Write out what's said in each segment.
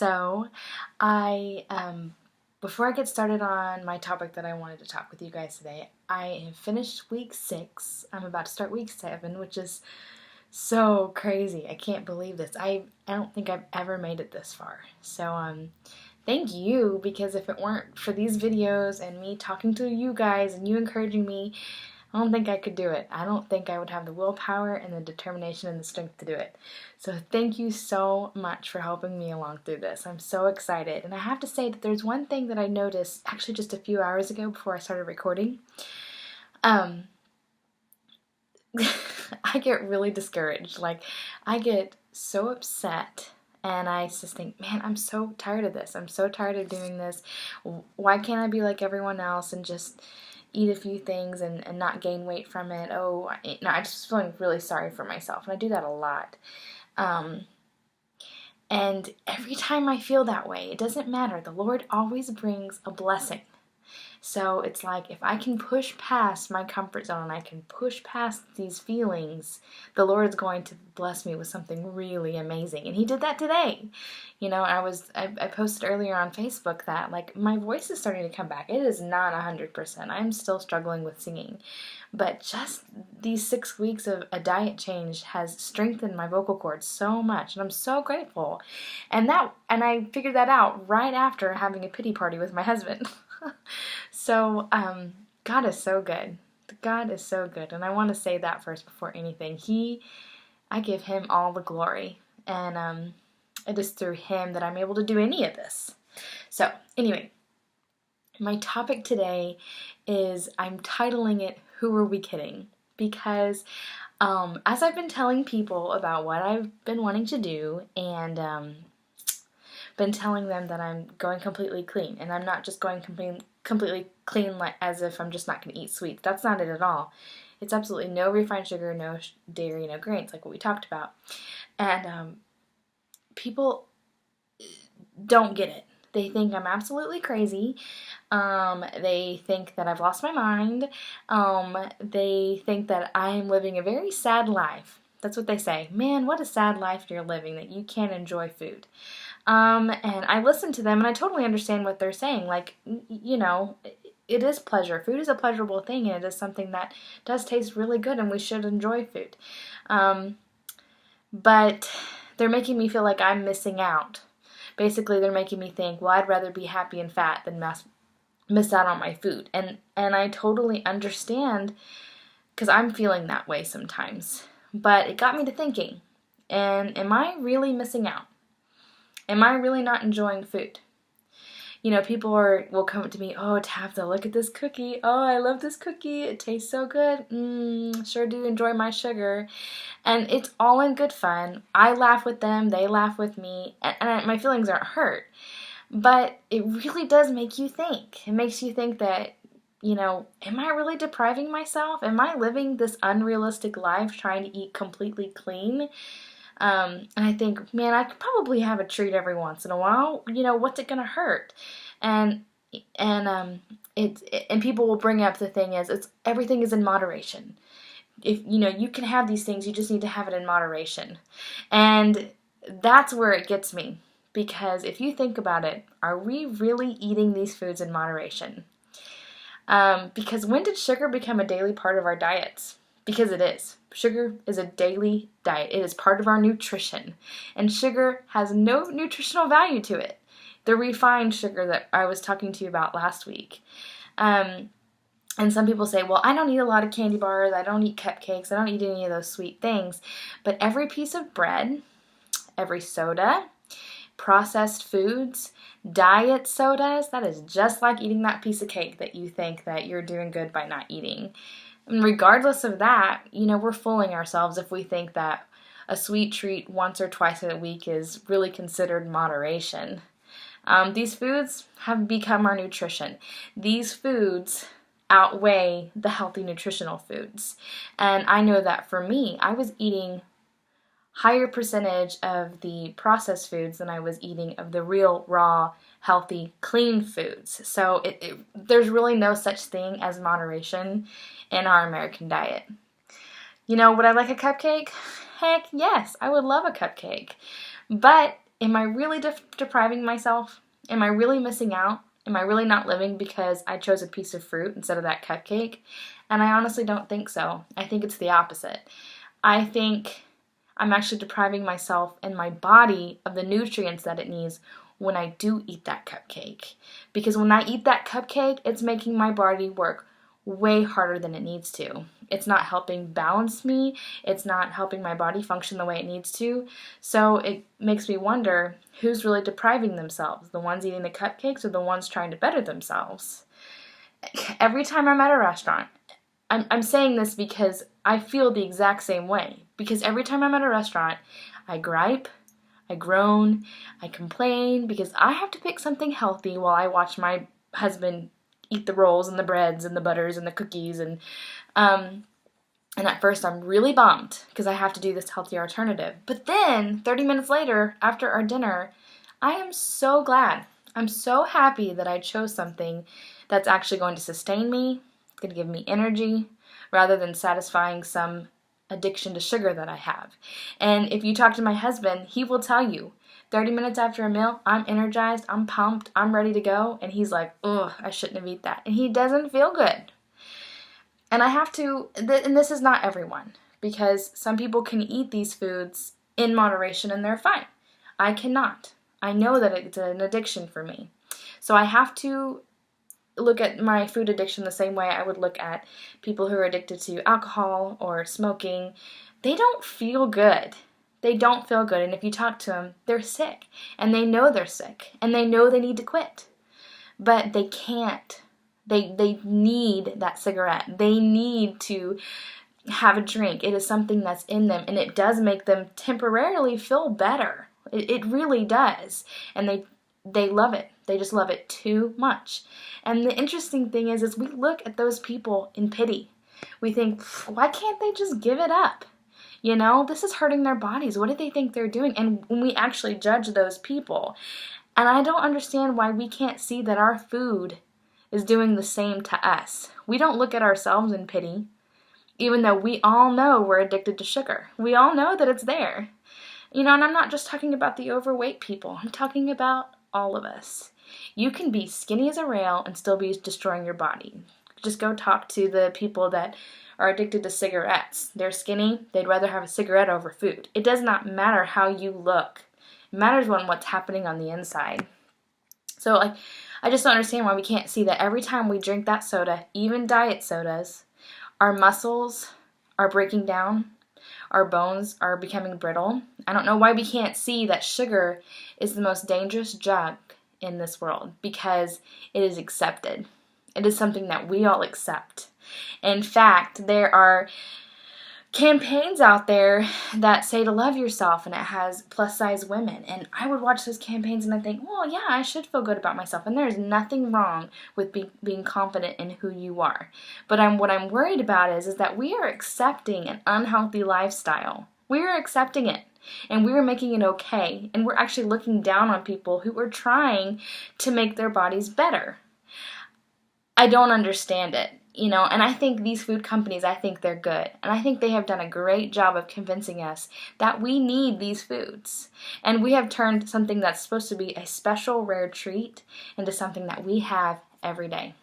So, before I get started on my topic that I wanted to talk with you guys today, I have finished week 6. I'm about to start week 7, which is so crazy. I can't believe this. I don't think I've ever made it this far. So, thank you, because if it weren't for these videos and me talking to you guys and you encouraging me, I don't think I could do it. I don't think I would have the willpower and the determination and the strength to do it. So thank you so much for helping me along through this. I'm so excited. And I have to say that there's one thing that I noticed actually just a few hours ago before I started recording. I get really discouraged. Like, I get so upset. And I just think, man, I'm so tired of this. I'm so tired of doing this. Why can't I be like everyone else and just eat a few things and not gain weight from it? I just feeling really sorry for myself. And I do that a lot. And every time I feel that way, it doesn't matter. The Lord always brings a blessing. So it's like, if I can push past my comfort zone and I can push past these feelings, the Lord's going to bless me with something really amazing. And He did that today. You know, I posted earlier on Facebook that, like, my voice is starting to come back. It is not 100%. I'm still struggling with singing. But just these 6 weeks of a diet change has strengthened my vocal cords so much. And I'm so grateful. And I figured that out right after having a pity party with my husband. So, God is so good. God is so good. And I want to say that first before anything. I give Him all the glory. And it is through Him that I'm able to do any of this. So, anyway, my topic today is, I'm titling it, Who Are We Kidding? Because as I've been telling people about what I've been wanting to do, and been telling them that I'm going completely clean, and I'm not just going completely clean like as if I'm just not going to eat sweets. That's not it at all. It's absolutely no refined sugar, no dairy, no grains, like what we talked about. And people don't get it. They think I'm absolutely crazy. They think that I've lost my mind. They think that I'm living a very sad life. That's what they say. Man, what a sad life you're living, that you can't enjoy food. And I listen to them, and I totally understand what they're saying. Like, you know, it is pleasure. Food is a pleasurable thing, and it is something that does taste really good, and we should enjoy food. But they're making me feel like I'm missing out. Basically, they're making me think, well, I'd rather be happy and fat than miss out on my food. And I totally understand, because I'm feeling that way sometimes. But it got me to thinking, and am I really missing out? Am I really not enjoying food? You know, people will come up to me, oh, Tabitha, look at this cookie. Oh, I love this cookie. It tastes so good. Sure do enjoy my sugar. And it's all in good fun. I laugh with them. They laugh with me. And my feelings aren't hurt. But it really does make you think. It makes you think that, you know, am I really depriving myself? Am I living this unrealistic life trying to eat completely clean? And I think, man, I could probably have a treat every once in a while. You know, what's it gonna hurt? And people will bring up the thing is, everything is in moderation. If you know, you can have these things, you just need to have it in moderation. And that's where it gets me, because if you think about it, are we really eating these foods in moderation? Because when did sugar become a daily part of our diets? Because it is. Sugar is a daily diet. It is part of our nutrition. And sugar has no nutritional value to it. The refined sugar that I was talking to you about last week. And some people say, well, I don't eat a lot of candy bars. I don't eat cupcakes. I don't eat any of those sweet things. But every piece of bread, every soda, processed foods, diet sodas, that is just like eating that piece of cake that you think that you're doing good by not eating. And regardless of that, you know, we're fooling ourselves if we think that a sweet treat once or twice a week is really considered moderation. These foods have become our nutrition. These foods outweigh the healthy nutritional foods. And I know that for me, I was eating higher percentage of the processed foods than I was eating of the real, raw, healthy, clean foods. So there's really no such thing as moderation in our American diet. You know, would I like a cupcake? Heck yes, I would love a cupcake. But am I really depriving myself? Am I really missing out? Am I really not living because I chose a piece of fruit instead of that cupcake? And I honestly don't think so. I think it's the opposite. I think I'm actually depriving myself and my body of the nutrients that it needs when I do eat that cupcake. Because when I eat that cupcake, it's making my body work way harder than it needs to. It's not helping balance me. It's not helping my body function the way it needs to. So it makes me wonder, who's really depriving themselves? The ones eating the cupcakes or the ones trying to better themselves? Every time I'm at a restaurant, I'm saying this because I feel the exact same way. Because every time I'm at a restaurant, I gripe, I groan, I complain because I have to pick something healthy while I watch my husband eat the rolls and the breads and the butters and the cookies. And at first I'm really bummed because I have to do this healthy alternative. But then 30 minutes later, after our dinner, I am so glad. I'm so happy that I chose something that's actually going to sustain me. It's going to give me energy rather than satisfying some addiction to sugar that I have. And if you talk to my husband, he will tell you, 30 minutes after a meal, I'm energized, I'm pumped, I'm ready to go. And he's like, ugh, I shouldn't have eaten that. And he doesn't feel good. And I have to, and this is not everyone, because some people can eat these foods in moderation and they're fine. I cannot. I know that it's an addiction for me. So I have to look at my food addiction the same way I would look at people who are addicted to alcohol or smoking. They don't feel good. They don't feel good. And if you talk to them, they're sick. And they know they're sick. And they know they need to quit. But they can't. They need that cigarette. They need to have a drink. It is something that's in them. And it does make them temporarily feel better. It really does. And they love it. They just love it too much. And the interesting thing is we look at those people in pity. We think, why can't they just give it up? You know, this is hurting their bodies. What do they think they're doing? And when we actually judge those people, and I don't understand why we can't see that our food is doing the same to us. We don't look at ourselves in pity, even though we all know we're addicted to sugar. We all know that it's there. You know, and I'm not just talking about the overweight people. I'm talking about all of us. You can be skinny as a rail and still be destroying your body. Just go talk to the people that are addicted to cigarettes. They're skinny. They'd rather have a cigarette over food. It does not matter how you look. It matters what's happening on the inside. So, I just don't understand why we can't see that every time we drink that soda, even diet sodas, our muscles are breaking down. Our bones are becoming brittle. I don't know why we can't see that sugar is the most dangerous drug in this world, because it is accepted. It is something that we all accept. In fact, there are campaigns out there that say to love yourself, and it has plus size women. And I would watch those campaigns and I think, well, yeah, I should feel good about myself. And there's nothing wrong with being confident in who you are. But what I'm worried about is that we are accepting an unhealthy lifestyle. We are accepting it. And we are making it okay. And we're actually looking down on people who are trying to make their bodies better. I don't understand it. You know, and I think these food companies, I think they're good. And I think they have done a great job of convincing us that we need these foods. And we have turned something that's supposed to be a special, rare treat into something that we have every day.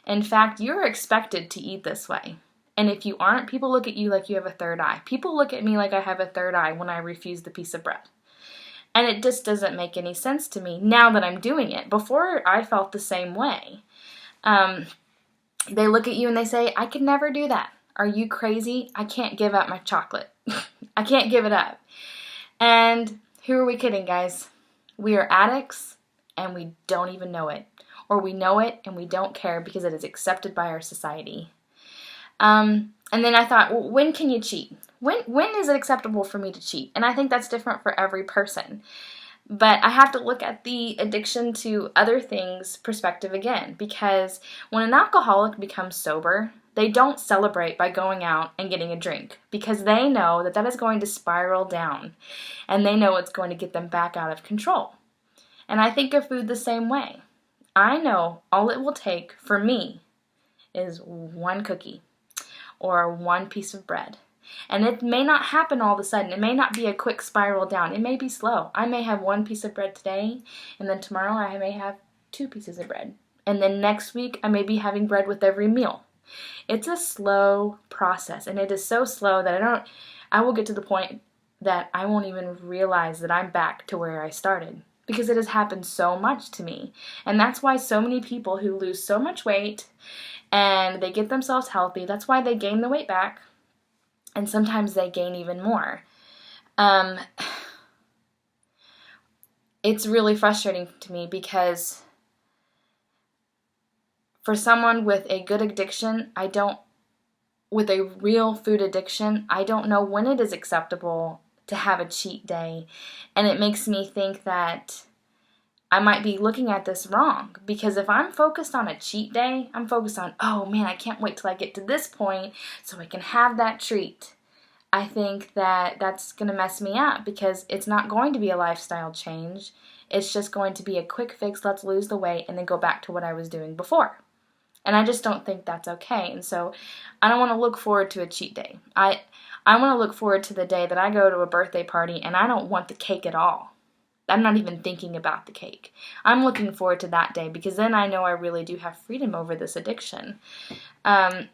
In fact, you're expected to eat this way. And if you aren't, people look at you like you have a third eye. People look at me like I have a third eye when I refuse the piece of bread. And it just doesn't make any sense to me now that I'm doing it. Before, I felt the same way. They look at you and they say, I could never do that. Are you crazy? I can't give up my chocolate. I can't give it up. And who are we kidding, guys? We are addicts and we don't even know it. Or we know it and we don't care because it is accepted by our society. And then I thought, well, when can you cheat? When is it acceptable for me to cheat? And I think that's different for every person. But I have to look at the addiction to other things perspective again, because when an alcoholic becomes sober, they don't celebrate by going out and getting a drink, because they know that that is going to spiral down, and they know it's going to get them back out of control. And I think of food the same way. I know all it will take for me is one cookie or one piece of bread. And it may not happen all of a sudden. It may not be a quick spiral down. It may be slow. I may have one piece of bread today, and then tomorrow I may have 2 pieces of bread. And then next week I may be having bread with every meal. It's a slow process, and it is so slow that I will get to the point that I won't even realize that I'm back to where I started, because it has happened so much to me. And that's why so many people who lose so much weight and they get themselves healthy, that's why they gain the weight back, and sometimes they gain even more. It's really frustrating to me, because for someone with a good addiction, with a real food addiction, I don't know when it is acceptable to have a cheat day. And it makes me think that I might be looking at this wrong, because if I'm focused on a cheat day, I'm focused on, oh man, I can't wait till I get to this point so I can have that treat. I think that that's going to mess me up, because it's not going to be a lifestyle change. It's just going to be a quick fix, let's lose the weight and then go back to what I was doing before. And I just don't think that's okay. And so I don't want to look forward to a cheat day. I want to look forward to the day that I go to a birthday party and I don't want the cake at all. I'm not even thinking about the cake. I'm looking forward to that day, because then I know I really do have freedom over this addiction. I'm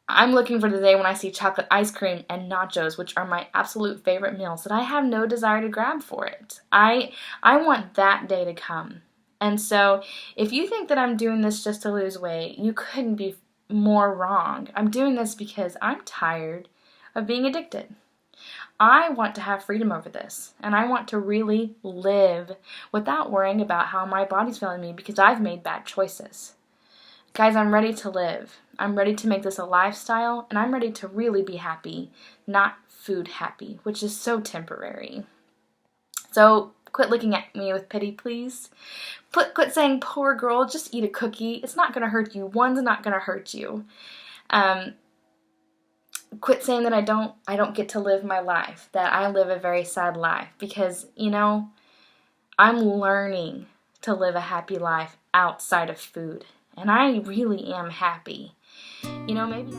looking for the day when I see chocolate ice cream and nachos, which are my absolute favorite meals, that I have no desire to grab for it. I want that day to come. And so if you think that I'm doing this just to lose weight, you couldn't be more wrong. I'm doing this because I'm tired of being addicted. I want to have freedom over this, and I want to really live without worrying about how my body's feeling me, because I've made bad choices. Guys, I'm ready to live. I'm ready to make this a lifestyle, and I'm ready to really be happy, not food happy, which is so temporary. So quit looking at me with pity, please. Quit saying, poor girl, just eat a cookie. It's not going to hurt you. One's not going to hurt you. Quit saying that I don't get to live my life, that I live a very sad life, because, I'm learning to live a happy life outside of food, and I really am happy. Maybe